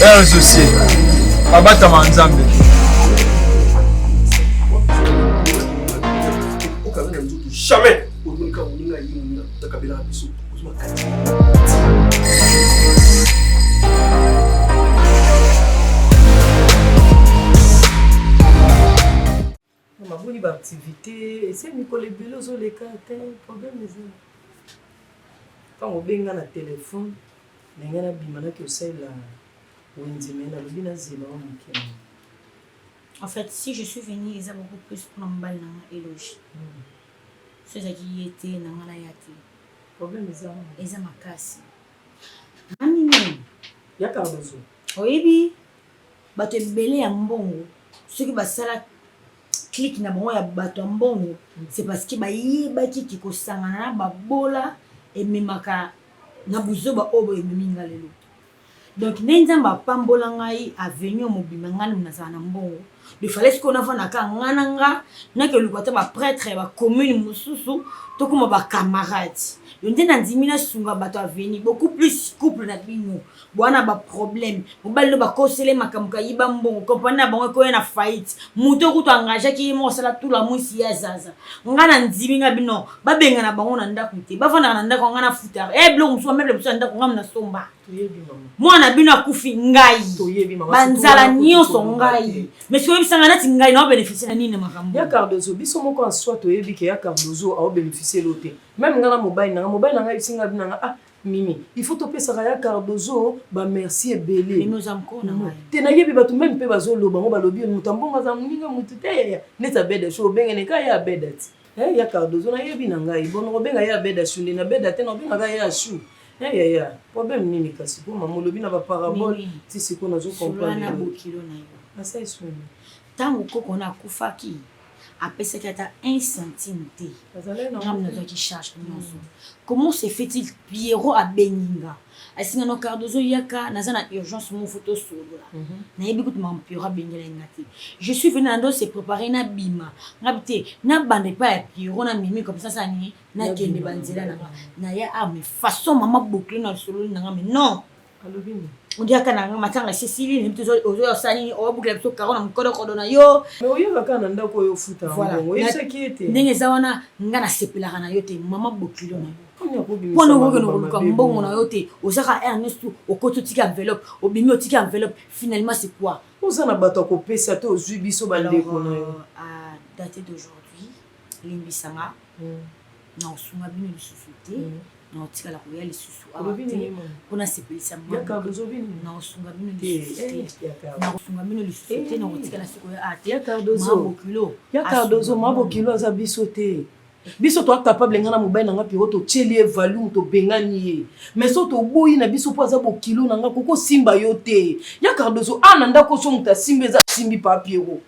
un associé. Babata Manzambe. Jamais. Mabuli ba activité, c'est Nicole Bello sur les cartes, problème est ça. Quand on benga na téléphone, n'engana bimana que c'est la wendimena le bina zéro mon. En fait, si je suis venue, ils ont beaucoup plus pour m'emballer dans l'éloge. C'est ça qui était dans la yati. Problème est ça. Ils ont ma casse. Mamie, y a Cardozo. Oui, bato belé ya mbongo. Ceux qui basala clic na bango ya bato mbongo, c'est parce que ba yibaki kiko sangana ba bola et memaka na buzoba obo e meminga lelo. Donc nenzamba pambola ngai avenue mobima ngana mnazana mbongo. Il fallait qu'on a fait un ngananga, na que le côté ba prêtre ba commune mususu, to comme ba camarades. Le ndé na dimina sunga bato avenir beaucoup plus couple na bino. Bwana ba problème, mobali ba kosele makamuka yiba mbongo, compagnie bango ko na faillite. Muto kuto engagé ki mo sala tout la mwisi ya zaza. Ngana ndiminga bino, ba benga na bango na ndako te. Ba fana na ndako ngana futa. Eh blo mso mebe mso ndako ngam na somba. Mwana bino akufi ngai. Banzala nyonso ngai. Mais ce que ça ngana tingai na bénéficier na nini makambo. Ya Cardozo biso moko en soit to yebi ke ya Cardozo a bénéficier l'autre. Même ngana mobile na ngai singa bina ah Mimi, il faut topé ça ya Cardozo, ba merci et belé. Nous am ko na ngai. Te na yebi batu même pe bazolo bango balobi mutambonga za muninga mutute ya. Neta beda show bengene ka ya bedat. Ya Cardozo na yebi na ngai bono benga ya beda shunde na beda te na benga ya shu. Ya problème nini kasi ko mamolobi na ba parabole ti siko na zo comprendre. Na bokilo na yo. Asa isuni. Tango koko na kufaki. Apesa kata 1 centime te. Ngam na qui charge nyonso. Comment se fait-il Pierrot à Beninga? Asinga no Cardozo yaka nazana urgence mon photo solo là. Na yebi ko tuma Pierrot à Beninga ngati. Je suis venu dans se préparer na bima. Ngabite na bande pas Pierrot na mimi comme ça ni na kende banzela na ya a mais façon maman boucler na solo na ngam non. Alobini. On dit que na matanga Cécilie ni biso ozo sani o boucler biso karona mkodo kodona yo. Mais oyo baka na ndako yo futa. Voilà. Oyo qui était. Ndenge zawana ngana sepela kana yo te maman boucler na yo. Pono ngoko no ka mbongo na yo te osaka Ernest okoto tika enveloppe obimi otika enveloppe finalement c'est quoi? Osana bato ko pesa te ozui biso bandeko na yo. À dater d'aujourd'hui limbisanga na osunga bino lisusuté na otika la koya lisusu pona sepelisa ya Cardozo bino na osunga bino lisusuté na osunga bino lisusuté na otika la sikoya ate ya Cardozo mabo kilo za biso te. Biso to capable ngana mobile nanga piro to tcheli value to bengani mais so to boyi na biso po za bo kilo nanga koko simba yote ya Cardozo ananda ko so muta simbe za simbi pa piro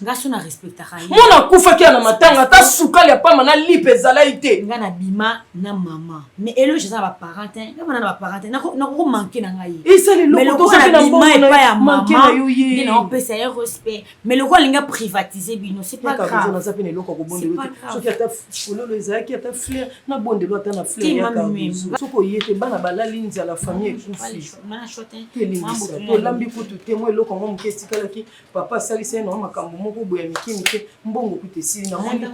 ngaso na respecta kai mona kufa kia na matanga ta sukali ya pa mana lipe zalaite ngana bima na mama mais elo je za ba parentin ngana na ba parentin na ko manquer na ngai isali loko to sa na bima e pa ya mama ni na on peut ça respect mais le quoi linga privatiser bino c'est pas grave na za pene loko ko bonde so ki ata fololo ezaki ata fleur na bonde lo ata na fleur ya Cardozo so ko yete bana balali nza la famille kufi mana shotin to lambi kutu temo loko mo mkesi kala ki papa sali se no makambo moko boya mikini ke mbongo kute sili na moni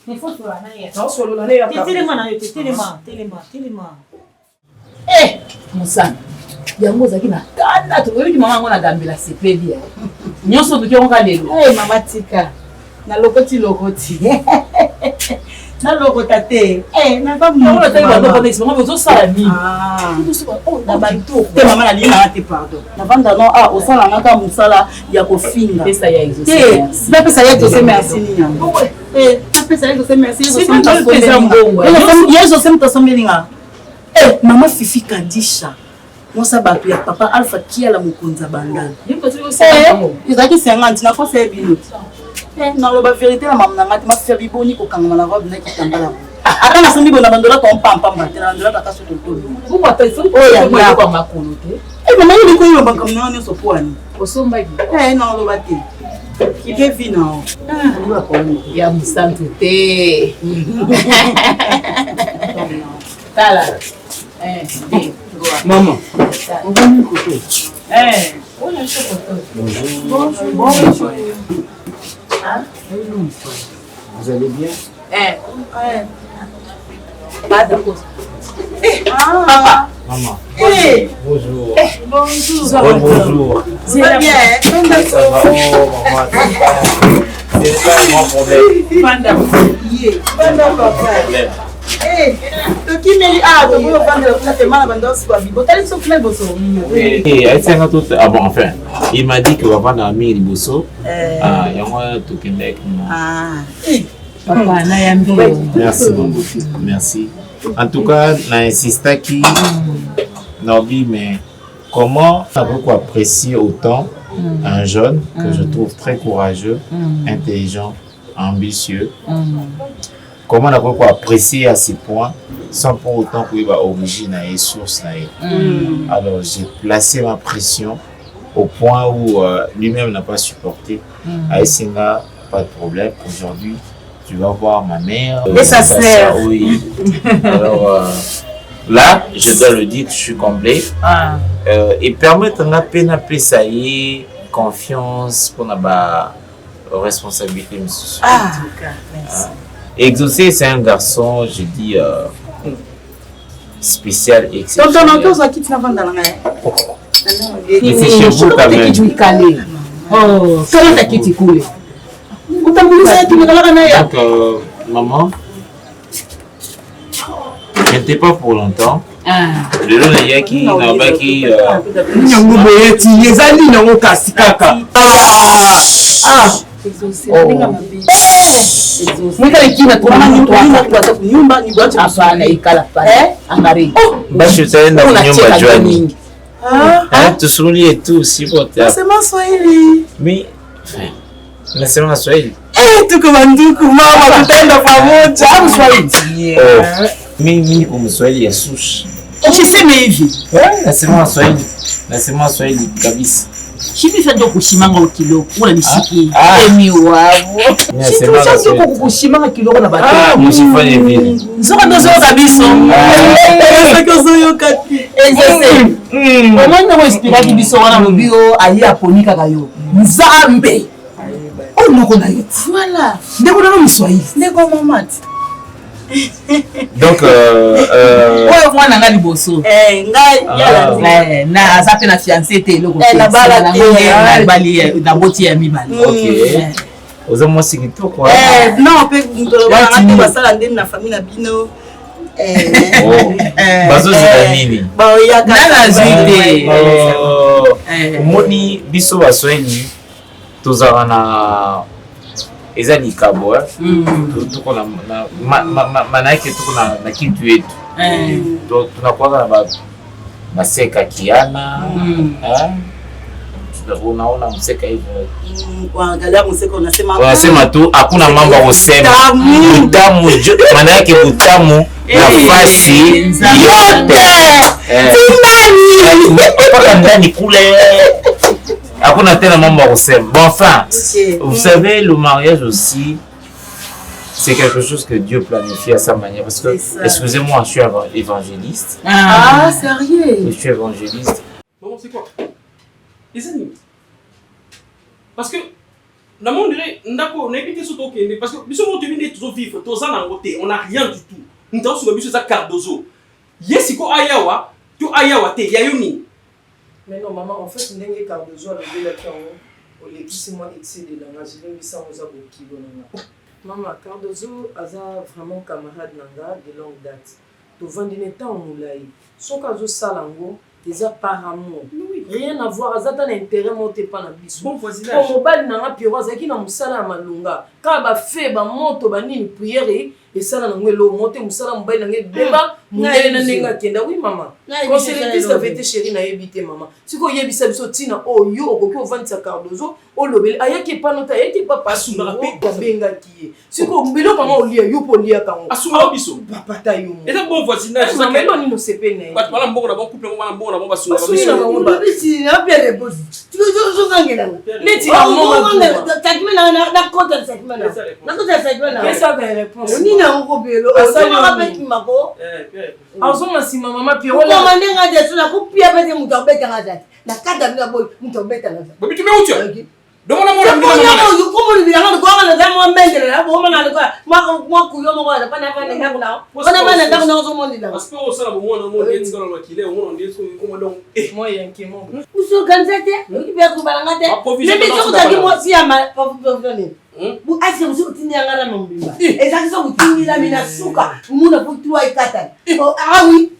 il faut sur la naia ça solo la naia téléma musana yango zaki na kanda to yoki mama ngona gambela sepeli ya nyonso to kyonga lelo mama tika na lokoti na lokota te na ba mo ta ba do konex mo zo sala ni na ba to te mama na lina te pardon na banda no o sala ngaka musala ya kofinga pesa ya exaucer na pesa ya exaucer merci ni na pesa ya exaucer merci yeso semta sombelinga mama Fifi Kandisha mosa bato ya papa Alpha kia la mokonza bandana ezaki 50 na fosse bino na lo ba vérité la maman ngati ma faire biboni ko kanga na robe na kitambala ata na sombi bona bandola to mpampa mbate na bandola takaso to to vous patez so ya kwa makolo te mama ni ko yo banka mna ni so poani osomba gi na lo bate ki vina ya musantu te tala Maman. Bonjour. Vous allez bien? Maman. Bonjour. Bonjour. Bonjour. Ça va bien? Ça va? Oh, maman. C'est pas un grand problème. Ah bon, enfin, il m'a dit que papa n'a mis le bosso. Ah, il y a un tout qui est Papa, merci beaucoup. Merci. En tout cas, j'insiste qui Norbi, mais comment on apprécier autant un jeune que je trouve très courageux, intelligent, ambitieux. Comment on peut apprécier à ce point sans pour autant qu'il y ait origine et source. Alors j'ai placé ma pression au point où lui-même n'a pas supporté. Aïssinga, pas de problème. Aujourd'hui, tu vas voir ma mère. Et sa sœur. Oui. Alors là, je dois le dire que je suis comblé. Et permettre à peine appeler ça y est, confiance pour la responsabilité. Merci. Exaucé, c'est un garçon, je dis, spécial et exceptionnel. Tonton, on qui tu n'as pas dans la main. Mais c'est chez vous quand même. Oh, comment t'as quitté coulé? Donc, maman, je n'étais pas pour longtemps. Le long de Yaki, Nabaki. Tusulie tu sipota. Nasema Swahili. Mi nasema Swahili. Tuko manduku mama tutaenda pamoja. Au Swahili. Mimi ni Swahili ya sushi. Ukisema hivi. Nasema Swahili. Nasema Swahili kabisa. Shipi fendo kushimanga ukilo ula nishiki. Emi wao. Nasema Swahili kukushimanga kilo na bato. Msifanye vile. Nzoka ndozo kabisa. Sasa zoyo kati. Ezese. Omwana mo inspiraki biso wana mobio ayi aponika kayo. Nzambe. Oh noko na yo. Voilà. Ndeko na Mswahili. Ndeko mamati. Donc Oyo mwana nga liboso. Ngai na azape na fiancé te eloko. Na bala te. Na bali na boti ya mibali. OK. Ozo mo sikitoko. Non pe wana te basala ndemi na famille na bino. Bazo zina nini? Ba oya kana zite. Moni biso baswahili tozala na eza likabo tuko na maana yake tuko na kitu yetu tunakuwa na maseka kiana unaona mseka hivyo kuangalia mseka unasema tu hakuna mambo ya kusema utamu maana yake utamu nafasi yote mpaka ndani kule hakuna tena mambo ya kusema. Bon, enfin, vous savez, le mariage aussi, c'est quelque chose que Dieu planifie à sa manière. Parce que, excusez-moi, je suis évangéliste. Ah, sérieux? Je suis évangéliste. Maman, c'est quoi? Les animaux. Parce que, dans mon dirait, on a évité ce token. Parce que, si on devine toujours vivre, tous en côté, on n'a rien du tout. Nous avons sur le monsieur Cardozo. Yes, il y a Ayawa, tu Ayawa, tu Yayoni. Mais non, maman, en fait, je n'ai pas besoin de le faire. Moi excédé là, je l'ai mis sans vous avoir. Maman, Cardozo a vraiment camarade nanga de longue date. Tu vends des temps au moulay. Son cas de salango, des apparemment. Rien à voir, ça n'a intérêt monter pas dans bis. Bon voisinage. Pour mobile nanga piro, ça qui n'a musala malunga. Quand ba fait ba monto ba ni prière et ça n'a ngelo monter musala mobile nanga débat. Mouné na nenga kenda oui maman. Conseil piste avait été chérie na éviter maman. Si ko yebisa biso tina o yo okoki ovandi sa Cardozo o lobeli ayaki pa nota ayaki pa pasuna pe benga ki. Si ko mbilo maman o lia yo po lia kango. Asuma biso. Papa yo. Et un bon voisinage. Ça mais non ni no sepene. Pas voilà mbongo na bon couple mbongo na bon basunga. Basunga neti na bien réponse. Tu veux ngela. Neti na kota segment. Na kota segment. Qu'est-ce que la réponse? Ni na ngobelo. Ça me rappelle mako. Azonga sima mama Pierre. Ko mandenga de sula ko pia bete muto beta ngata. Na kada bila boy muto beta ngata. Bobi tu me uti. Donc on a mon comment lui dire quoi on a vraiment mendele là bon on a quoi moi couillon moi pas na pas na kuna on a pas na kuna on monde là parce que on sala bon on monde est dans le makile on est comment donc moi yanki mon uso ganzate qui bien ko balangate mais so ta ki mo si ama professionnel bu asi uso tindi ngara nombimba ezaki so kutindi la mina suka muna pour toi ikata ah oui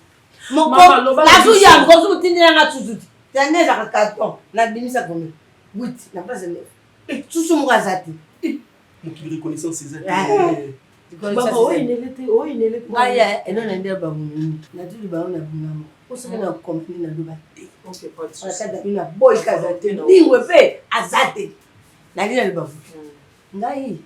mon ko la su ya ko so tindi ngara tututi taneza ka carton na bimisa komi 8 na pas de tout ce monde azati mon qui reconnaissance ces baba oinelete ngaya enona ndia bamu na tuli baona bunamo osaka na compagnie na doba te OK pas de souci kada bina boy kazate ndingwe pe azate na lina libavu ngai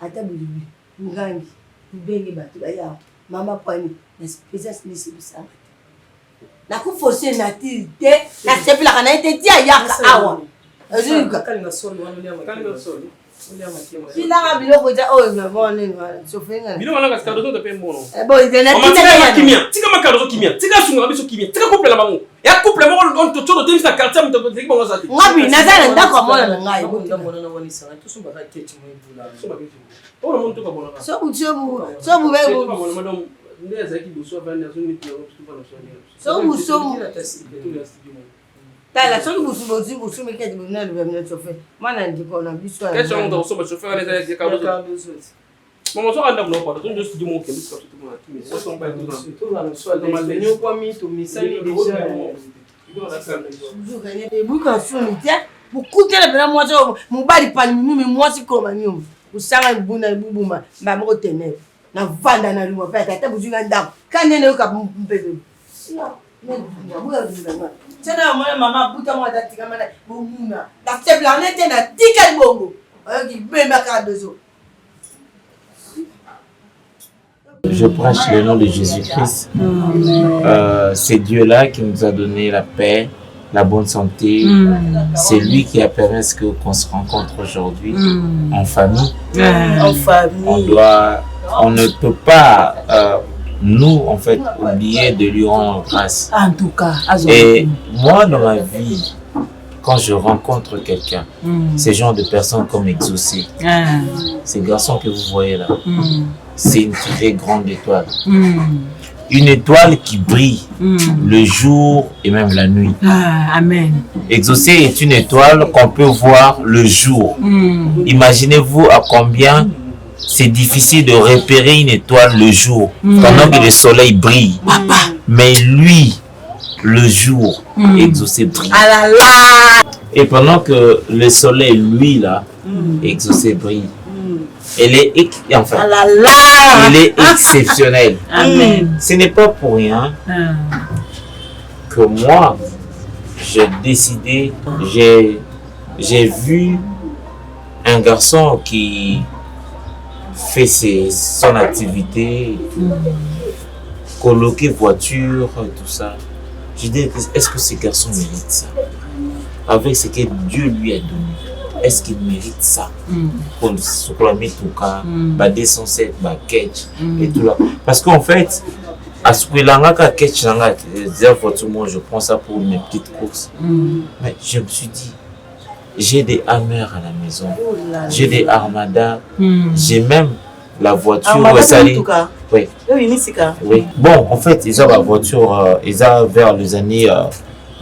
ata bulibi ngangi mbenge batu baya mama pani na spécial nisibisa na ku forcer na tilde na sepla kana ite tia yaka awa azuka kalinga solo kalinga solo Bila biloko ja oyo ngabone ngala sofenga. Bilo wana kasika doto pe mbono. Boy de na kimia. Tika makaro kimia. Tika sunga biso kimia. Tika couple la bango. Ya couple mo on to to temisa quartier mto tika bango zati. Ngapi nazana ndako mona na ngai. Ndamona na wani sana. Tusumba ka kechi mo ibula. Tusumba kechi. Ora mo ntoka bona. So bu bego. Bona madam ndeza ki buso avana zuni pia kutupa na so Tala so busu me kedi buna le bamna chauffeur. Mana ndiko na biso. Kechi on do so ba chauffeur na za ka do. Mama so anda mno pa to just di mo ke biso to mo atimi. So so ba do na. To na so le nyo kwa mi to misali déjà. Buka suni tia. Bukutela bena mwacho mubali pani mimi mwasi koma nyumba. Usanga mbuna bubuma ba mo tenebe. Na vanda na limo pa tata bujinga ndako. Kanene ka mpebe. Tena mwana mama buta mwa datika mana bomuna. La tebla on était na tika bongo. Qui bema ka dozo. Je prêche le nom de Jésus-Christ. C'est Dieu-là qui nous a donné la paix, la bonne santé. C'est lui qui a permis qu'on se rencontre aujourd'hui en famille. En famille. On ne peut pas, nous, en fait, oublier de lui rendre grâce. En tout cas. Et moi, dans ma vie, quand je rencontre quelqu'un, ces genre de personnes comme Exaucé, ces garçons que vous voyez là, c'est une très grande étoile. Une étoile qui brille le jour et même la nuit. Amen. Exaucé est une étoile qu'on peut voir le jour. Imaginez-vous à combien c'est difficile de repérer une étoile le jour, pendant que le soleil brille. Mais lui, le jour, Exaucé brille. Et pendant que le soleil, lui, là, Exaucé brille. Elle est, enfin, il est exceptionnel. Ce n'est pas pour rien que moi, j'ai décidé, j'ai vu un garçon qui fait son activité, coloquer voiture, tout ça. Je dis, est-ce que ce garçon mérite ça? Avec ce que Dieu lui a donné, est-ce qu'il mérite ça? Pour se proclamer tout cas, 207, catch et tout là. Parce qu'en fait, à ce que l'anga catch, je prends ça pour mes petites courses. Mais je me suis dit, j'ai des Hammer à la maison, j'ai des Armada, j'ai même la voiture. Oui. Oui. Bon, en fait, ils ont la voiture, ils ont vers les années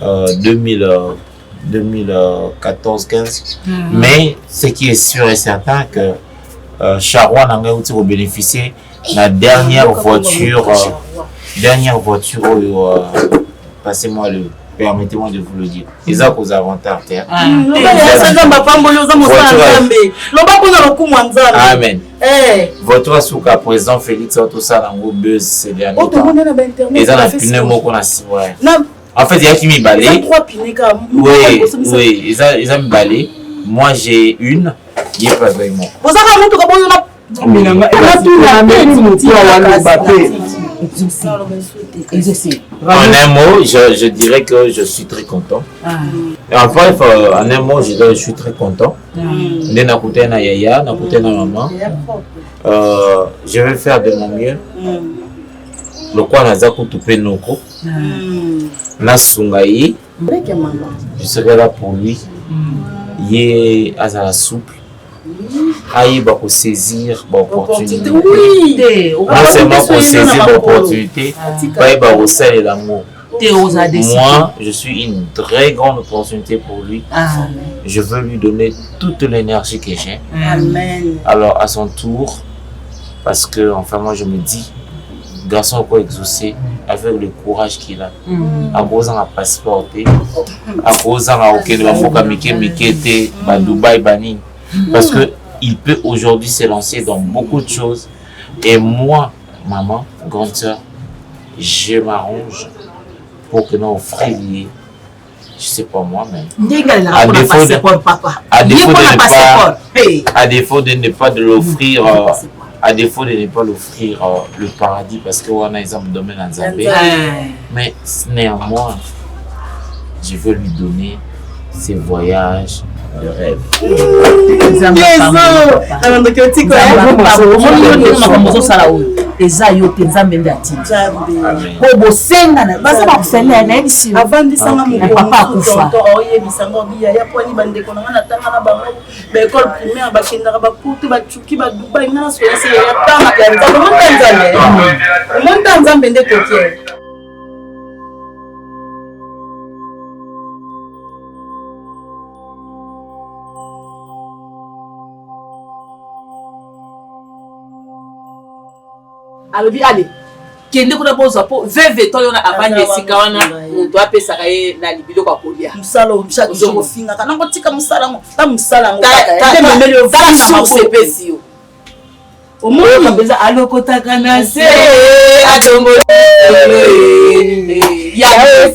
2014-15. Mais ce qui est sûr et certain que Charwan a bénéficié de la dernière voiture, passez-moi le. Permettez-moi de vous le dire. Ils ont aux avantages terre. Amen. Votre souka président Félix tout ça dans vos buzz ces derniers temps. Ils ont un pneumo qu'on a si ouais. En fait, il y a qui m'y balai. Oui, oui, ils ont balai. Moi j'ai une, il est pas vraiment. exaucer. En un mot, je dirais que je suis très content. Et enfin, en un mot, je dirais que je suis très content. Je vais faire de mon mieux. Le quoi Nazaku Tupe Noko. Nasungaï. Je serai là pour lui. Il est à la souple. Il va saisir l'opportunité. Oui. Non seulement pour saisir l'opportunité, il va aussi l'amour. Moi, je suis une très grande opportunité pour lui. Je veux lui donner toute l'énergie que j'ai. Alors, à son tour, parce que, enfin, moi, je me dis, garçon quoi exaucer avec le courage qu'il a. À cause d'un passeport, à cause d'un Dubaï, Bani. Parce que il peut aujourd'hui se lancer dans beaucoup de choses. Et moi, maman, grande soeur, je m'arrange pour que nous offrions, je sais pas moi, mais à défaut de ne pas l'offrir, à défaut de ne pas l'offrir le paradis, parce que on a exemple domaine en Zambie, mais néanmoins, je veux lui donner ses voyages de rêve. eza yo te nzambe nde atinda po bosengana baza bakufela nayebisi avandisanga papa akufa oyebisanga obiyaya pwani bandeko nanga natanga na bango baekole primaire bakendaka baputu bacuki badubai nga na soyase yatamaka ya nzambe omonta nzambe nde tokie. alobi ale kende kuna bozwa po veve to yona avandi esika wana moto apesaka ye na biloko ya kolia musala chaque jour ofingaka nango tika musala ngo ta musala ngo sepesi yo omoni kabeza alokotaka na se atombo yawe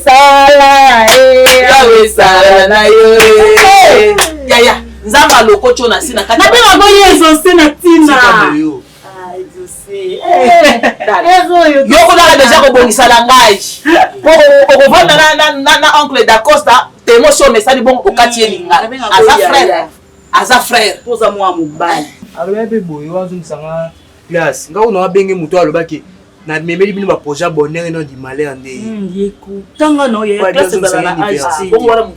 sala na yo yaya nzamba lokocho na sina kati na benga go yeso se na tina yoko naka deja kobongisa langage okovanda na oncle d'Acosta témotion mesali bongo okati elinga aza frère poza mwa mobali alobi mpe boye wazongisanga place nga kuna wabenge moto alobaki na memeli bino baprojet bonheur eno du malheur nde tanga no ye classe ezala na âge wala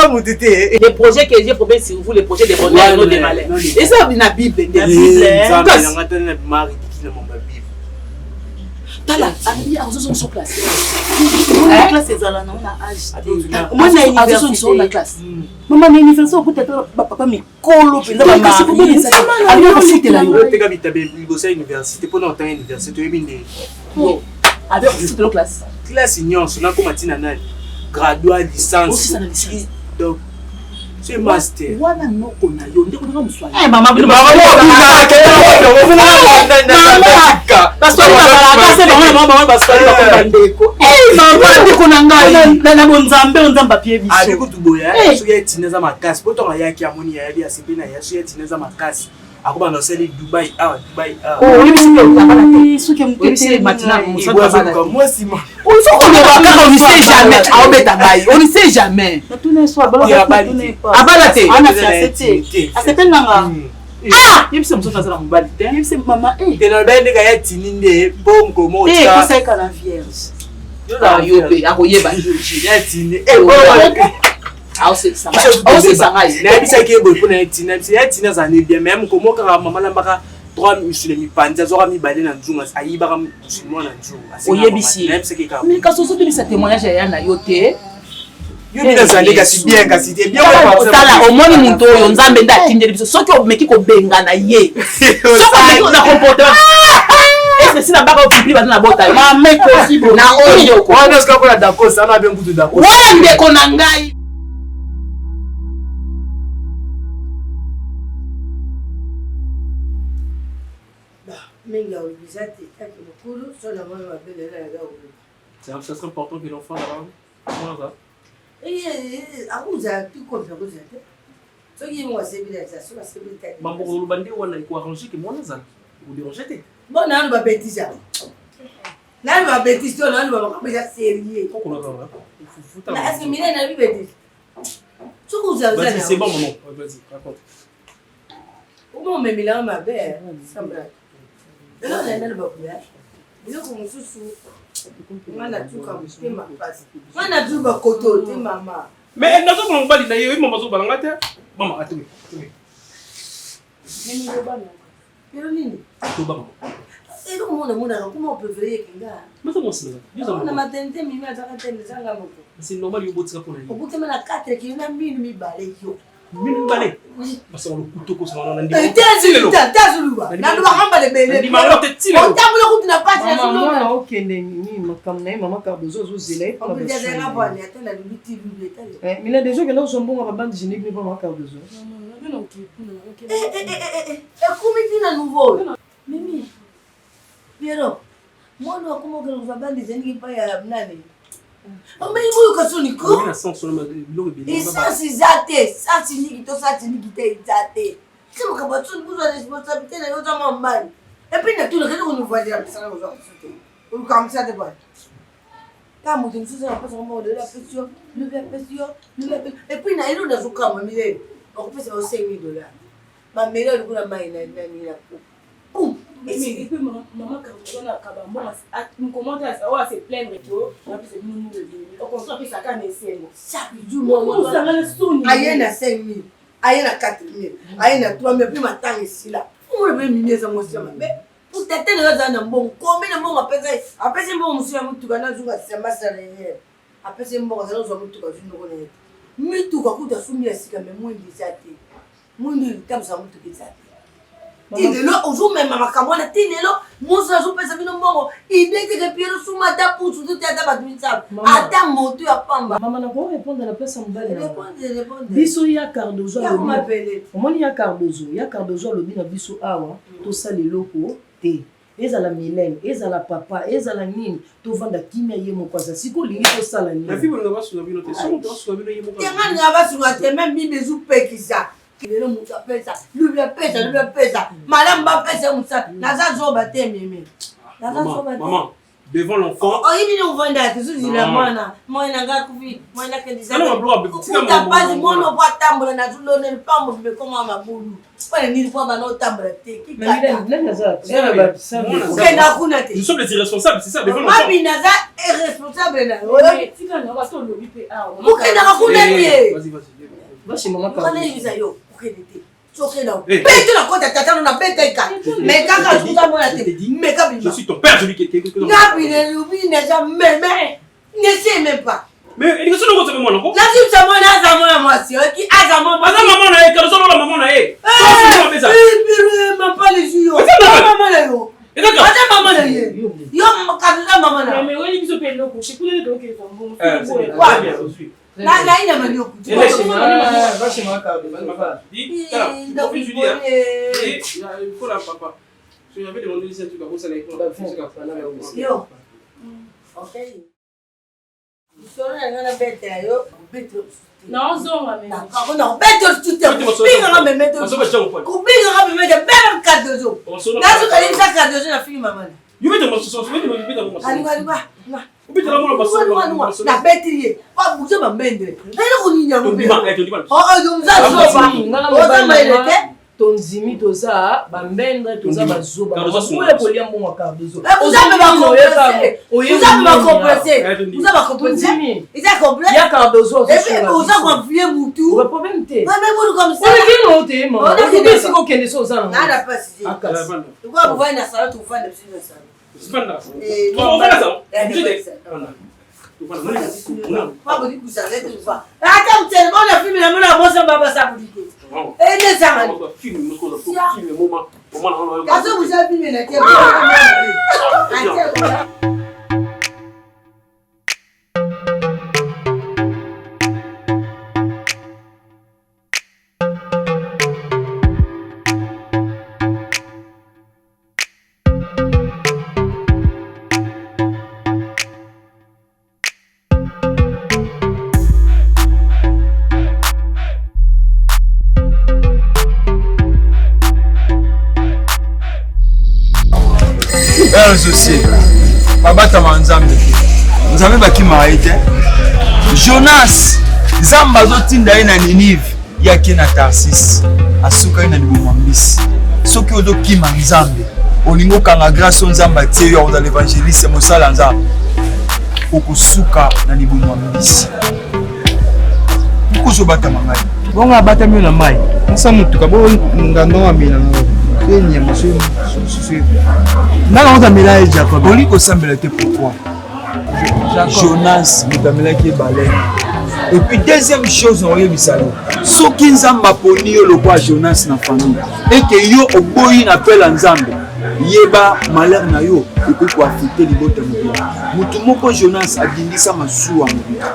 motu te les projets que j'ai proposé sur vous les projets de bonheur non de malheur et ça na bible nanga tani na mari kina mamba bible tala ali azozo sur place classe ezala na âge moi na université sur la classe mama na université okutata papa mikolo penza ba kasi problème ça ali ko fitela yo teka bitabe libosa université pona otanga université toyebi nde avec toute la classe classe nyonso nakoma tina nani graduat licence aussi ça na licence donc c'est master wana noko na yo ndeko nga muswali mama bino na bonzambe onzamba pie biso abi kutuboya soki etineza makasi po tonga yaki amoni yali asepe na ya soki etineza makasi akobana osali Dubai soki mokebisi matina musaka mwasima on ne sait jamais aobeta bayi on ne sait jamais abala te asepeli nanga yebisa mosusu azala mobali te yebisa mama tena bendeka ya tini nde mpo mokomo koseka na vierge yo mpe akoyeba ya tini nayebisaki eboye mpo na ya tini ya tini azala nebia me mokomo kaka mama lambaka 3 musule mipanzi azwaka mibale na nzungu ayibaka musulman na nzungu oyebisi mais kasi ozobimisa témoignage ya na yo te yobinazali kasi bien kasi te bien tala omoni moto oyo nzambe nde atindeli biso soki omeki kobengana ye soki omeki na comportement est-ce sina baka opipli baza na bota yo na oyo wana soki akola dakos ana abe mbutu dakos wana ndeko na ngai ça serait important que l'enfant là-bas. Comment ça? Maman, on va dire on a quoi arrangé que moi ça. Vous dérangez. Bon, on va bêtiser. Nani ma bêtise toi nani ma kabisa sérieux. Pourquoi on a Na est-ce que Mylène a lui bêtise? Tu vous avez Vas-y, c'est bon maman. Vas-y, raconte. Comment me Mylène ma belle? Ça me. Là on est dans le bakouya. Ils ont commencé sous. On a tout comme c'est ma place. On a tout bakoto, c'est maman. Mais nazo ko ngba dina yo mama zo balanga te. Mama atumi. Nini yo bana? Yo nini? To ba. Et comment on peut veiller kinga? Mais ça moi c'est. On a maternité mimi ataka tende zanga moko. C'est normal yo botika pour Au bout de la 4 qui na mini mi balé yo. Minu balé. Parce qu'on le couteau ko ça on a ndi. Tazuluba. Na ndo bakamba le bele. Ndi mama te tile. On tabula kuti na pasi na Maman, solo. na okende nini makambo na ye mama Cardozo ozozela ye On peut dire que la bonne atteindre le lutti lui. mais là déjà que là osombonga babandi génique ni pas mama Cardozo. Comme tina nouveau. Mimi. Piero. Moi no como que nos babandi génique pas ya nani. On met moi que son Ko na sens solo bilo be. et ça c'est zaté, ça c'est ni to ça c'est ni kité zaté. C'est mon kabatou nous besoin de responsabilité na yo za mambani. Et puis na tout le reste on nous voit dire ça aujourd'hui. On comme ça de quoi. Quand mon Dieu ça passe au mode de la pression, et puis na ilo na zuka mamile. On peut se $5,000. Ma mère le kuna mai na la. Et puis maman Cardozo na kabambo nous commenter à savoir se plaindre que on peut se nous on construit puis ça quand essayer. Chaque jour moi ça va le son. aye na 5,000, aye na 4,000, aye na 3,000 puis matanga ici là. Pour le même mineza moi ça mais pour tête le za na mbongo combien de mbongo apesa mbongo monsieur mutuka na zuka sema salarié. Apesa mbongo za zo mutuka zino ko net. Mituka kuta sumi ya sika mais moi ndizate. Moi ndi kamsa mutuka izate. Tinelo aujourd'hui même makambo na tinelo musa zo pesa bino mbongo ideke ke Piero suma ta pusu tout ata ba tumitsa ata moto ya pamba. Maman na ko répondre à la place mbali na. Répondre. Biso ya Cardozo Ya alobi. m'appeler. Omoni ya Cardozo alobi na biso awa tosala eloko te. Ezala Mylène, ezala papa, ezala nini tovanda kimia ye moko aza siko lingi tosala nini. La fille on va sur bino te. So on sur bino ye mo. Tenga ngaba sur te même bi bezu pekisa. Lelo mutu apesa, lui pesa. Madame ba pesa musa. Naza zoba te meme. Naza zoba te. Maman, devant l'enfant. Oh ini no vanda te suzi la mwana. Mwana nga kuvi, mwana ke disa. Alors blo Kuta pazi mono kwa tambola na zulo ne pambo be koma mabulu. Pale nili kwa bana otambola te. Mais Mylène naza. Kenda kuna te. Nous sommes les irresponsables, c'est ça, devant l'enfant. Mabi naza irresponsable na. Ouais, tika na ba to lobi pe ah. Ukenda kuna te. Vas-y. Va chez maman Kana Cardozo. yuza yo. Pète la côte à tata, on a pété ka. Mais quand je suis à te mais quand je suis ton père, celui qui était. Gabi ne l'oublie n'est jamais, mais n'essaie même pas. Mais il y a ce que moi non. La vie ça moi na moi moi si qui a ça moi. Maman na Cardozo la maman na eh. Même pas les yeux. Maman na yo. Et d'accord. Maman na yo. Yo Cardozo maman na. Mais oui biso pe loko, c'est cool donc il faut bon. Bien, je suis. Na ina manyo kuti. Va chez maman Cardozo. Dis, alors, je dis, il faut la papa. J'avais demandé si tu vas ça les Yo. OK. Sora ngana bete yo, bete. Non, zonga mais. Non, bete tout est. Binga ngame meto. Kubinga ngame meto bebe Cardozo. Nazo kalisa Cardozo na fille maman. You mets mon sauce, tu mets mon sauce. Ali. Tu mets mon sauce. Na bete pas bouger ma mende. Na ko ninya mo. Oh, yo mza tonzimi toza bambendre toza bazoba Cardozo kolia mbongo Cardozo. Vous avez ma compressé. Vous avez compris. Ils ont compris. Ya Cardozo. Et puis vous avez confié Moutou. Pas problème te. Mais vous comme ça. On est qui non te maman. On est si ko kende so za. Nada pas si. Tu vois vous voyez na salade tu fais de ça. Spanda. Et on va ça. Pas vous dire que ça c'est tout ça. Attends, tu on a filmé la mona bossa baba ça pour dire. Et les ça. Film moment. Quand vous avez filmé la tête. Associé. babatama nzambe nzambe bakimaka ye te. Jonas nzambe azotinda ye na Ninive yaki na Tarsis asuka ye na liboma mbisi. Soki ozokima nzambe olingi okanga grâce nzambe atie yo ozala évangéliste mosala nzambe okosuka na liboma mbisi. Kozobata mangai bongo abatami na mai nsa mutuka bo ngando amina benya monsieur nana otamela ye Jacob oli kosambela te pourquoi Jonas motamelaki baleine. Et puis deuxième chose oyebisa yo soki nzambe aponi yo lokwa Jonas na famille et que yo oboyi na pela nzambe yeba malheur na yo ekoki koafekte libota mobila. Mutu moko Jonas abindisa masuwa mobila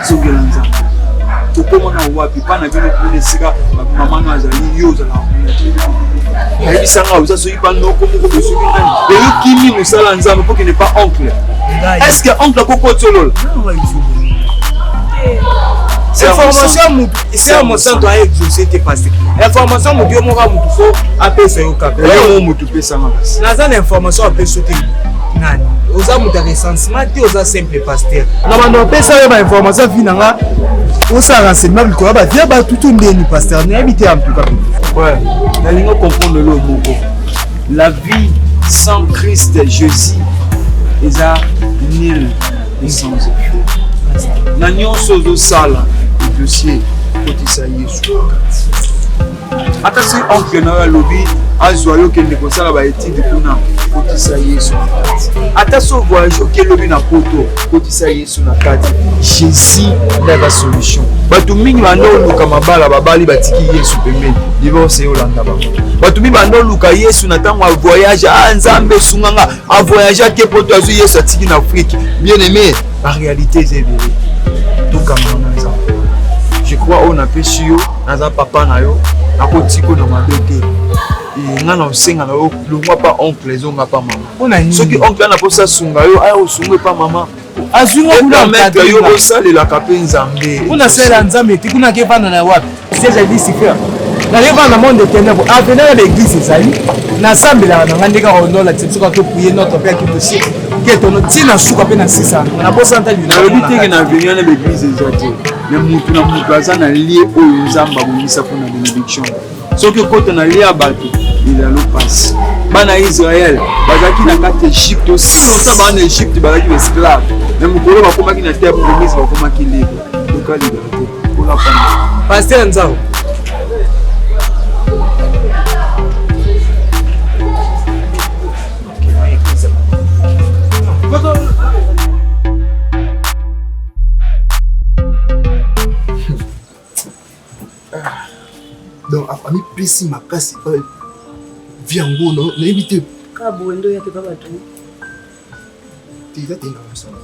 sogela nzambe tokomona wapi pana bino kuna esika mama no azali yo ozala ayebisanga oza soki panoko moko bosoki nani eyo kimi mosala nzambe mpo ke ne pas oncle. Est-ce que oncle akokotolola information c'est mon centre à exaucer tes passé information mon Dieu mon ra mutu fo apesa yo kaka yo mutu pesa ngabasi naza na information apesa te nani oza mutu recensement te oza simple pasteur na bando apesa yo ba information finanga osa renseignement biko ba via ba tout ndeni pasteur na habité en tout cas. Ouais na lingo comprendre le moko la vie sans Christ Jésus eza nul et sans effet. Na nyonso ozosala dossier kotisa Yesu. Ata si oncle na alobi azwa yo kende kosala ba étude kuna kotisa Yesu. Ata so voyage okelobi na poto kotisa Yesu na kati. Jésus na la solution. Batu mingi bandoluka mabala babali batiki Yesu pembeni. Divorce yo landa bango. Batu mingi bandoluka Yesu na tango voyage nzambe sunganga a voyage ke poto azu Yesu atiki na Afrique. Bien aimé, la réalité est vérité. Tout comme on a. Je crois on a péché yo, naza papa na yo, akotiko na mabete. Et ngana osenga na yo, le moi pas oncle, zonga pas maman. On a ceux qui oncle na posa sunga yo, aya osunga pas maman. Azunga kuna mettre yo osale la kapenza nzambe. Kuna sela nzambe ti kuna ke vana na wapi? C'est j'ai dit c'est faire. Na reva na monde ténèbres, à venir à l'église ezali. Na sambela na ngandeka ondola tsuka to prier notre père qui aussi. Que ton tina suka pe na 600. Na bosa ntali na lobi te na venir na l'église ezali. Na mutu na mutu azana lié oyo nzamba bongisa pona bénédiction. Soki kota na lié abatu, il a le passe. Bana Israël, bazaki na kati Égypte aussi longtemps bana Égypte bazaki esclave. Mais mukolo bakomaki na terre promise bakomaki libre. Donc la liberté pour la famille. Pasteur Nzao. Donc ami pesi makasi pa viango no na éviter ka boendo yake pa bato tita tenga musala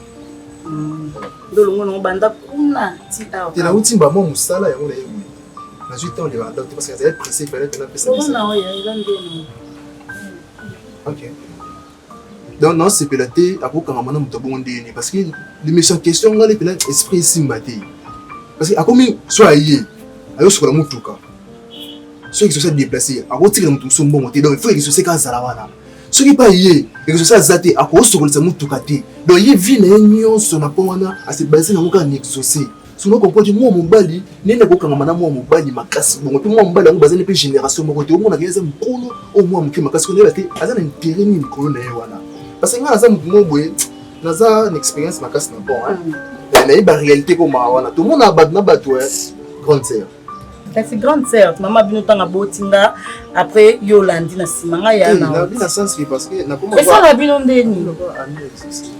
ndolongo no banda kuna ti awa tela utimba mo musala yango na yewe na 8 ans de banda parce que ça être pressé fallait que la pesa na oya ilande OK donc non c'est pelaté akokanga mana muto bondeni parce que les méchants questions ngale pela esprit simbate parce que akomi soit yé ayo sokola mutuka ceux qui sont déplacés à retirer mutu sombo moté donc il faut que ce soit kazala wana ceux qui pas yé et que ce soit zaté à ko sokola sa mutuka té donc yé vie na nyonso na pona à se baser na muka nexosé sinon comprendre moi mobali nenda ko kanga mana moi mobali makasi bon puis moi mobali ngo bazane pe génération moko té omona keza mkono au moi mki makasi ko nela té azana intérêt ni mkono na wana parce que ngana za mutu moboye naza une expérience makasi na bon hein na iba réalité ko ma wana tout monde a badna bato grande sœur. C'est grande sœur, maman bino tanga botinga après Yolandi na simanga ya na. Na bina sens parce que na comment. Et ça la bino ndeni.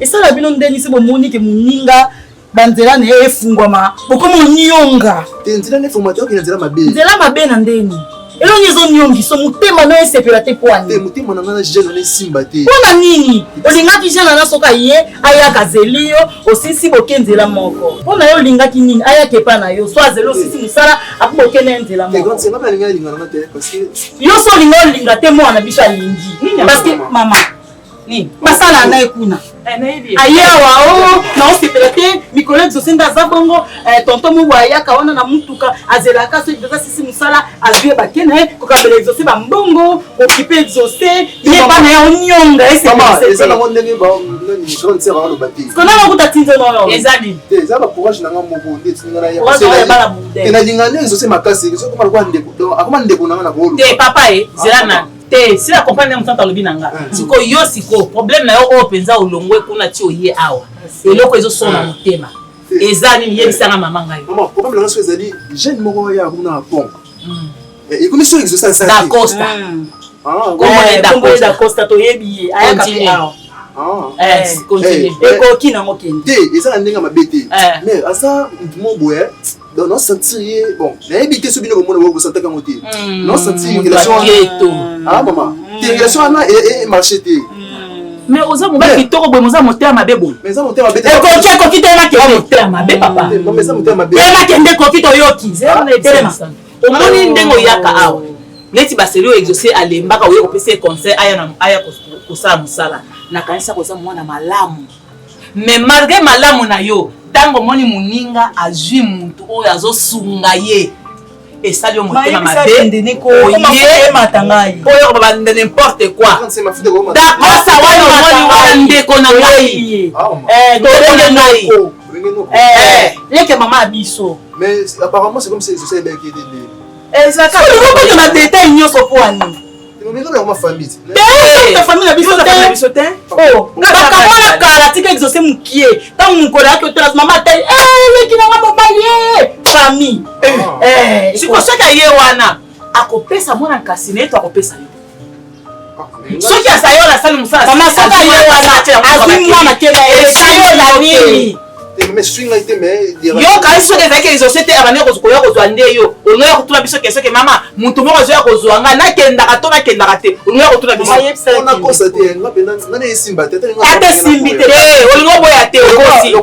Et ça la bino ndeni c'est bo monique muninga banzela na efungwama. Boko monionga. Te nzela ne formateur ki nzela mabe. Nzela mabe na ndeni. Elo nyezo nyongi so mutema no esepela te poani. Te mutema na na jeune na simba te. Pona nini? Olinga ki jeune na soka ye aya kazelio osisi bokenzela moko. Pona yo linga ki nini aya kepa na yo so azelo sisi musala akubokene nzela moko. Te grande c'est pas linga linga na te parce que yo so linga te mo na bisha lingi. Parce que maman ni basala na ekuna. ayawa o naosepela te mikolo exaucé nde aza bongo tonton mobo ayaka wana na mutuka azelaka soki deja sisi mosala azwi bake na ye kokabela exaucé bambongo okipe exaucé ye bana ya onyonga esekona makuta tinzenoyo eza bacourage nanga moko nde etininganayenalinga nde exaucé makasi akoma ndeko nanga na koolu te papa e zela na te si la comprendre mosanta alobi na nga sikoyo yo sikoyo problème na yo oyo mpenza olongwe kuna ti oye awa eloko ezosona motema eza nini yebisanga mama ngai problème nanga so ezali jeune moko ya kuna na pont ekomi so exaucé dacosta dacosta toyebi ye ayaka mpe awa ekoki nango kende te eza na ndenge ya mabe te mais aza motumo boye donc non sentir ye bon nayebi te so bino bomona bokosantaka yango te non sentir relation mama te relation wana emarché te mais oza mobali kitoko boye moza motema mabe boye ekoki te motema mabe papa emakende ekoki toyoki telema omoni ndenge oyaka awa neti baseli oyo exaucé alembaka oye kopesa conseil aya kosala mosala nakanisa koza mwana malamu mais malgré malamu na yo ntango omoni moninga azwi mutu oyo azosunga ye esali yo motema mabe oyo kobanda n'importe quoi dakosa wana omoni wana ndeko na ngai leke mama ya biso mais apparemment c'est comme si exaucé ebeki edele ezakaka na détail nyonso po ani famille na biso te bakamwana kala tika exaucé mokie ntango mokolo yaki otala mama atali leki nanga mobali famille siko soki aye wana akopesa mwana nkasi na ye to akopesa yo soki asa yo nasali mosala mama soki aye wana azwi mwana kena esayo na nini yo kasi soki ezalaki exaucé te abandi koya kozwa nde yo olingoya kotuna biso ke soki mama motu moko azoya kozwa nga nakendaka to nakendaka te olingoya kotuna biso ate simbi te olingo boya te okosi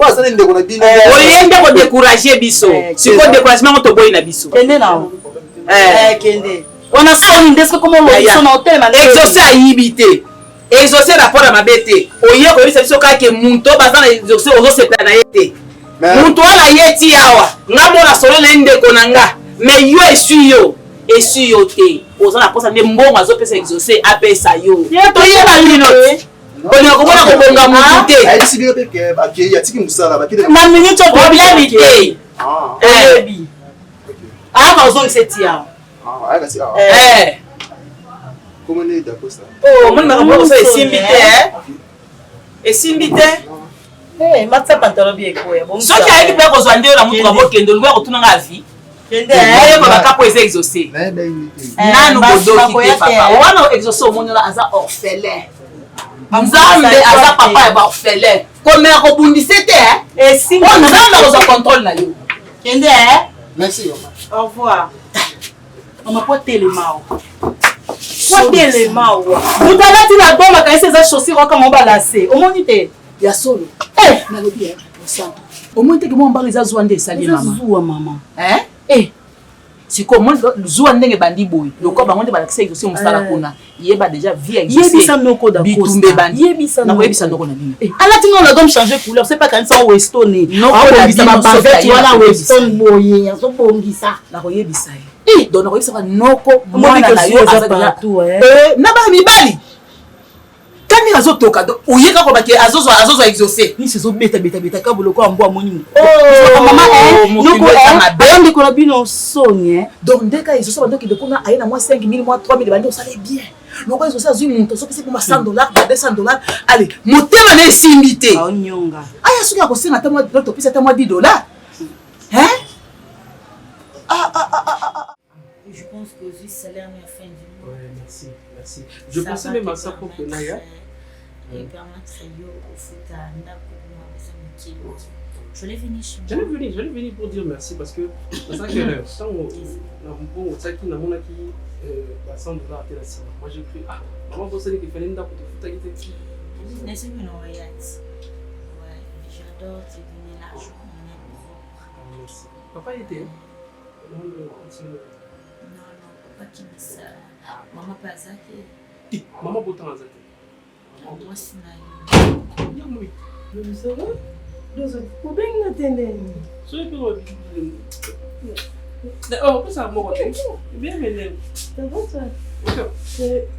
olie nde kodécourage biso siko découragement ngo toboyi na biso kende nao kende wana soni nde soki komolobiso na hotel exaucé ayibi te exaucé rapport ya mabe te oye koyebisa biso kaka muntu baza na exaucé ozosepela na ye te muntu wana ye ti awa nga mona solo na ye ndeko na nga mais yo esui yo te oza na posa nde mbongo azopesa exaucé apesa yo toyeba bino olinga komona kobonga mutu te na minute problème te oyebi aka ozongisa eti awa omoni makambo so esimbi te esimbi te matisa pantalo bi ekoya soki ayeki mpe kozwa nde yo na mutuka bokende olingo ya kotunanga avi oyeba bakapo eza exaucé nanu bodoki te papa wana exaucé omoniola aza orphelin nzambe aza papa ya baorphelin komela kobundise te nzambe akozwa contrôle na yo kende merci au revoir mama po telema telema moto alati na bombaka esi eza chaussure oka mobalase omoni te ya solo nalobi mosala omoni teke mwa mbala eza zuwa nde esali ye mama sikoyo omoni zuwa ndenge bandi boye lokola bango nde balakisa exaucé mosala kuna yeba déjà vie yebisa noko bitumbe bandi nakoyebisa ndoko na bino alati ngo nadom changer couleur c'est pas kanisa westone nokobongisa babavete wana westone boye azobongisa nakoyebisa ye donc nakoyebisaka noko mwana na yo aza na bana mibali kani azotoka oyeka kobake azozwa exaucé nisi ezobeta ka boloko ya mbwa amoni ayondeko na bino soni donc ndeka exaucé bandokende kuna aye na mwa 5 000 mwa 3 000 bandi osala bien loko exaucé azwi moto asopesi mpo $100 $200 ale motema na esimbi te aonyonga aya soki akosenga ata mwa topesi ata mwa $10 Je pense que aussi salaire à la fin du mois. Ouais, merci. Je pensais même à ça pour que Naya. Et permettre au foot à je l'ai fini chez moi. J'allais venir pour dire merci parce que c'est ça que tant on a qui n'a mon acquis $100 à la semaine. Moi j'ai pris maman vous savez qu'il fallait une date pour te foutre à quitter. Laissez moi ouais, j'adore te donner l'argent. Merci. Papa il était non, papa qui me ça. Maman pas ça qui. Maman pourtant a ça. mwasi na yo. obenga tende Soki mpe oh, pesa moko te. Bien mele.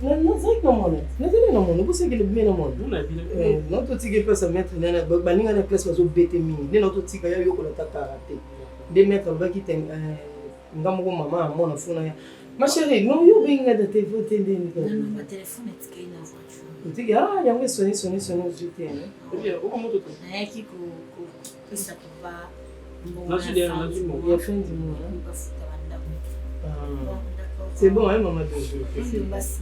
nazalaki namona nazali namona kosekele bime namona Una bile. naototika epesa maître nana baninga na place bazobete mingi nde naototika ya yokola ta karate nde maître alobaki te nga moko mama amona funa ya ma chérie no yo obenga da te vo tendeni Non, ma téléphone etikali na voiture. otiki yango esoni ozwi te Bien, oko moto te. Nayaki kopesa papa ya fin du mois bafuta bandako. c'est bon hein maman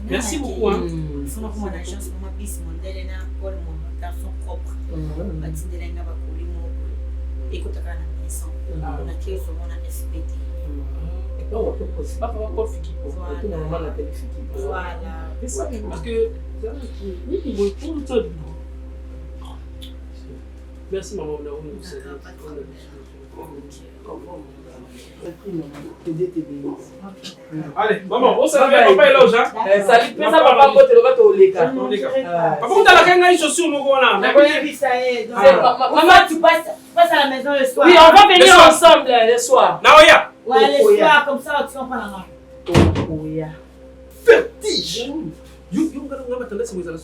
Merci beaucoup hein. Funa kuma na agence mama bis mondele na Paul mon garçon propre. Batindela nga bakoli moko. Ekotaka na maison. On a créé ce monde en respect. Papa va pas fiki. Voilà. C'est ça parce que oui, il faut tout ça. Merci maman, on a allez, maman, on s'en va papa est là déjà. Salut, pesa papa pote le bato oleka. Papa on t'a la kanga ils sur mon gona. Maman, tu passes à la maison le soir. Oui, on va venir ensemble le soir. Naoya. Ouais, le soir, comme ça, tu comprends la main. Oya. Vertige. Yo ngana tendance mo ezala.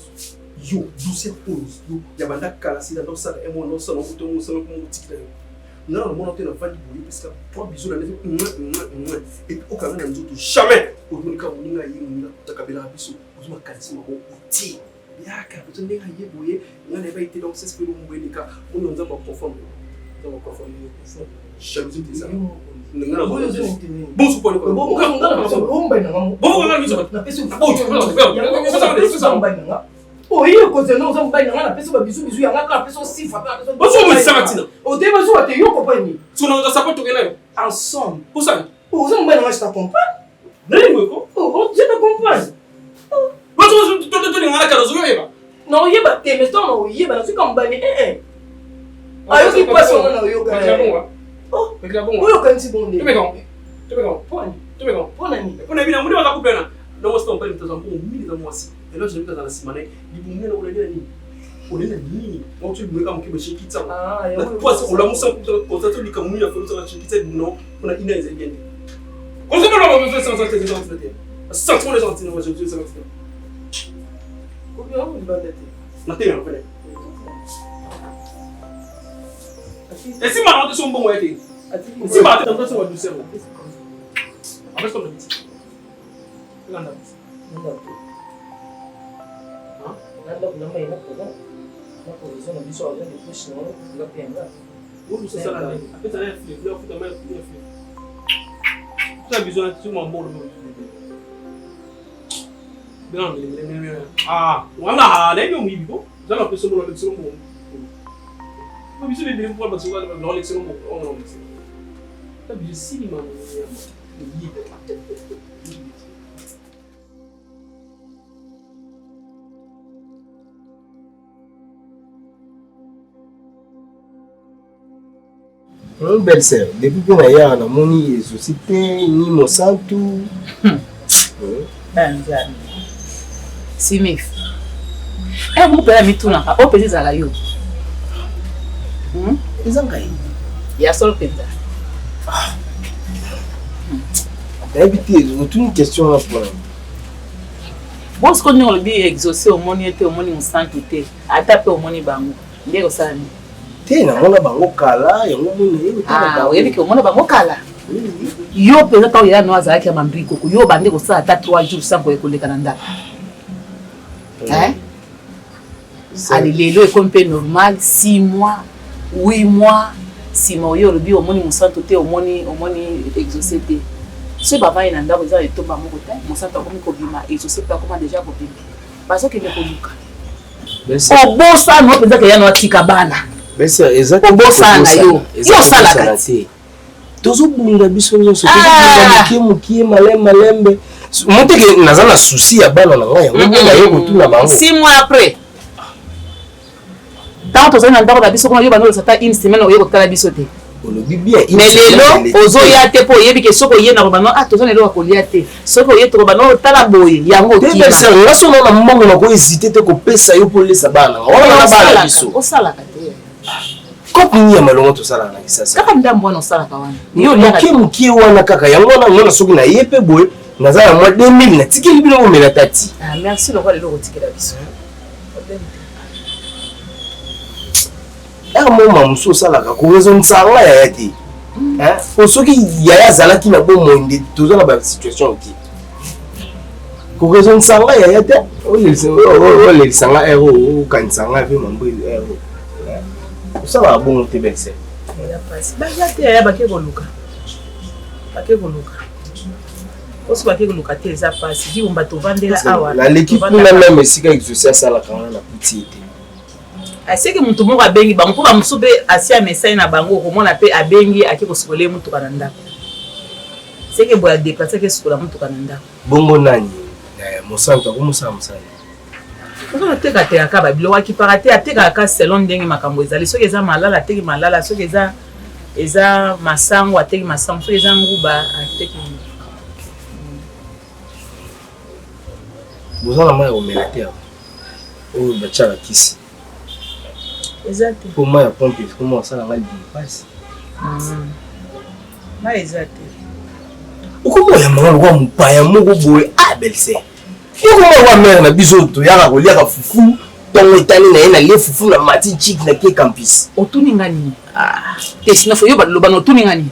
Yo, douceur pause. Yo, ya banda kala sida ndo sala emo no sala ko to mo sala ko mo tikita. Non, non, on a une femme qui parce que trois bisous la nef et puis aucun n'a nous jamais pour nous quand on a eu ta kabela bisou pour ma kalisi ma oti ya ka to ndeka yeboye ngane ba été donc c'est ce que nous mwenika on nous a pas conforme donc conforme jalousie de ça ngana bon sou pour le bon oye koze no zo mbaina ngana pesa ba bisu bisu yanga ka pesa sifa ka pesa boso mo samatina o te bazo ate yo compagnie tu na support to gena ensemble pour ça o zo mbaina ngana ta comprendre nani ko o je te comprendre boso to ngana ka zo yeba no yeba te mais ton no yeba na suka mbani ayo ki paso na yo ka oh mais là bon o yo kan ti bon tu me gon pona ni on a bien on va couper là non c'est pas une temps pour mille dans moi aussi et là je vais dans la semaine du boumé on est ni on est ni on tu me comme que chez qui ça toi c'est on la moussa pour ça tu dis comme il a fait ça chez qui c'est non on a iné bien on se parle on fait ça ça c'est ça les gens ne vont je ça o bien on va l'être na te en fait et si ma rentre son bon ouais si ma rentre son bon douceur avec comme petit là nanda kunama ina koza na position na biso avec des push non la penga ou c'est ça la après ça les fleurs faut tellement les fleurs tu as besoin de tout mon bon non mais ah voilà les nous vivo ça la personne dans l'excellent bon mais biso les pour parce que dans l'excellent bon on ça biso si man Mon belle-sœur, depuis que nous avons moni société ni mon santou. Simif. Eh vous père mi tuna ka o pesi zala yo. Ezangai. Ya sol penda. D'habitude, c'est une question là pour. Bon ce qu'on nous le bien exaucer au moni était au moni mon santé. Atape au moni bango. Ndeko sana. Tena mona bango kala yango mona ah oyebi ke mona bango kala yo peza ta ya no azaki ya mambiko ko yo bande ko sa ata 3 jours sans ko ekoleka na ndako allez lelo est comme peu normal 6 mois 8 mois 6 mois yo lobi omoni musanto te omoni exaucé te ce baba ina ndako za etomba moko te musanto akomi ko bima exaucé pa comment déjà ko bima parce que ne ko luka o bosa no peza ke ya no atika bana besa exactement bosana yo sala kati tozo bunga biso nyonso tozo mukie malembe monte ke naza na souci ya bana na ngai yango na yo kotuna bango 6 mois après tant tozo na ndako na biso ko yo bana sata une semaine oyo kotala biso te olobi bien mais lelo ozoya te mpo oyebi ke soki oye na kobano toza na eloko kolia te soki oye te kobano otala boye yango nga so na mbongo na kohésite te kopesa yo mpo olesa bana wana na bana biso osalaka te kopi nini ya malongo tosalaka na kisasa kaka ndambo wana osalaka wana moke wana kaka yango wana ngona soki na ye mpe boye naza na mwa 2000 natikeli bino bomela tati merci lokwa lelo kotikela biso moma mosu osalaka koresontisanga yaya te po soki yaya azalaki na bomoi nde toza na basituation oke koresontisanga yaya te olelisanga ero okanisanga mpe mambo ero osalaka bongo te bese baya te yaya bake koluka oso bake koluka te eza pasi diomba tovandela awa naleki mpuna meme esika exosi asalaka wana na puti ete aseki mutu moko abengi bango mpo bamosusu mpe asi amesai na bango okomona mpe abengi ake kosukola ye mutuka na ndako seki boye adeplase ake sukola mutuka na ndako bongo nani mosantu akomosala mosala ozona tekatekaka babilo akipaka te atekaka selon ndenge makambo ezali soki eza malala ateki malala soki eza masango ateki masango soki eza nguba ateki bozala mai ya komela te awa oyo batiaka kisi eza te mpo mai ya pompe koma osalanga libipasi mai eza te okomoyambanga lokwa mopaya moko boye belse yokomowa mere na biso toyaka koliaka fufu ntongo etani na ye nalie fufu na mati chik na kie campus otuninga nini te sinofo yo balobana otuninga nini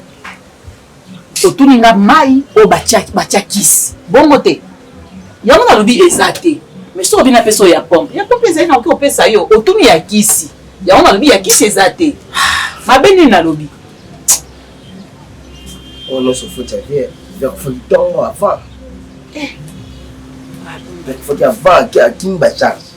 otuninga mai oyo batya kisi bongo te yango nalobi eza te mais soki obi napesa oyo ya pompe ezali na oki opesa yo otuni ya kisi yango nalobi ya kisi eza te mabe nini nalobi oyo nyonso foti avefoti ntongo avant foti avant akimi bacharge